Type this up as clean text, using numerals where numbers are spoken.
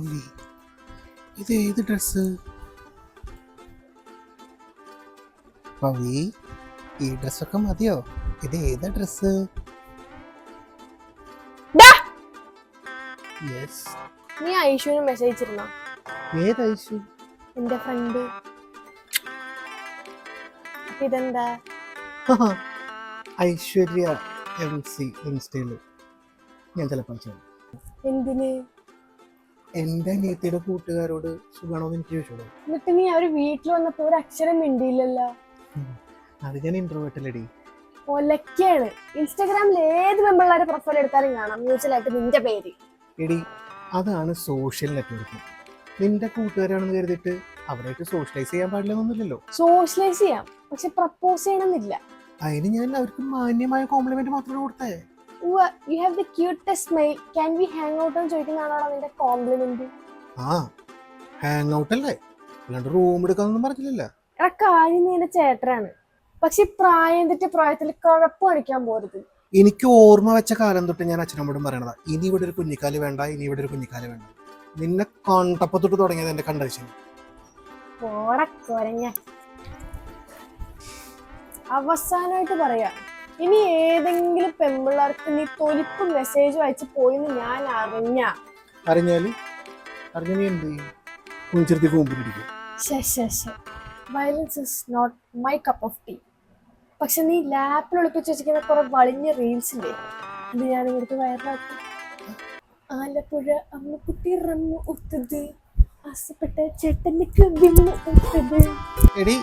പവി, ഇത് ഏത് ഡ്രസ്? പവി, ഈ ഡ്രസ്സൊക്കെ മതിയോ? ഇത് ഏതാ ഡ്രസ്? യെസ്. നീ ഐഷുവിന് മെസ്സേജ് അയച്ചിരുന്നോ? ഏത് ഐഷു? എന്റെ ഫ്രണ്ട്. ഇതെന്താ? ഐശ്വര്യ MC ഇൻസ്റ്റയില് ഞാൻ ചിലപ്പോൾ എന്തിന്? എന്റെ അനിയത്തിയുടെ കൂട്ടുകാരോട് സുഖാണോന്ന് എനിക്ക് ചോദിച്ചോളൂ. എന്നിട്ട് നീ അവര് വീട്ടിൽ വന്നപ്പോ ഒരു അക്ഷരം മിണ്ടിയില്ലല്ലോ. അത് ഞാൻ ഇൻട്രോവേർട്ടല്ലടി. ഒലക്കാണ്. ഇൻസ്റ്റാഗ്രാമിൽ ഏത് മെമ്പർമാരെ പ്രൊഫൈൽ എടുത്താലും കാണാം മ്യൂച്വലായിട്ട് നിന്റെ പേര്. എടി, അതാണ് സോഷ്യൽ നെറ്റ്വർക്ക്. നിന്റെ കൂട്ടുകാരാണെന്ന് കരുതിയിട്ട് അവരായിട്ട് സോഷ്യലൈസ് ചെയ്യാൻ പാടില്ലെന്നൊന്നുമില്ലല്ലോ. സോഷ്യലൈസ് ചെയ്യാം, പക്ഷെ പ്രപ്പോസ് ചെയ്യണമെന്നില്ല. അതിന് ഞാൻ അവർക്ക് മാന്യമായ കോംപ്ലിമെന്റ് മാത്രമേ കൊടുത്തേ. You have the cutest smile. Can we hang out എന്ന് ചോദിക്കുന്നതാണോ നിന്റെ കോംപ്ലിമെന്റ്? ഹാങ് ഔട്ട് അല്ലേ, അല്ലാണ്ട് റൂം എടുക്കാന്നൊന്നും പറഞ്ഞില്ലല്ലോ. എടാ, കാര്യം നീ എന്റെ ചേട്ടനാണ്, പക്ഷെ പ്രായം തെറ്റ പ്രായത്തിൽ കുഴപ്പം കാണിക്കാൻ പോരുത്. എനിക്ക് ഓർമ്മ വെച്ച കാലം തൊട്ട് ഞാൻ അച്ഛനോടും പറയണതാ, ഇനി ഇവിടെ ഒരു കുഞ്ഞിക്കാല് വേണ്ട, ഇനി ഇവിടെ ഒരു കുഞ്ഞിക്കാല് വേണ്ട. നിന്നെ കണ്ടപ്പത്തൊട്ട് തുടങ്ങിയത് എന്റെ കണ്ടറിച്ചു. അവസാനമായിട്ട് പറയാ, ഇനി ഏതെങ്കിലും പെമ്പിള്ളേർക്ക് നീ തൊലിപ്പ് മെസ്സേജ് അയച്ചു പോയിന്ന് ഞാൻ അറിഞ്ഞാല് നീ എന്ത് ചെയ്യും? കുഞ്ചിർത്തി കൂമ്പിടിക്കും. Violence is not my cup of tea. പക്ഷെ നീ ലാപ്പിൽ ഒളിപ്പിച്ച് വെച്ചിരിക്കുന്ന കുറെ വലിഞ്ഞ റീൽസ് ഇല്ലേ, അത് ഞാൻ ഇവിടുത്തെ വയറിലാക്കി. ആലപ്പുഴ അമ്മക്കുട്ടി റമ്മു ഒത്തത്, ആസപ്പെട്ട ചേട്ടനിക്ക് വിമ്മു ഒത്തത്. എടി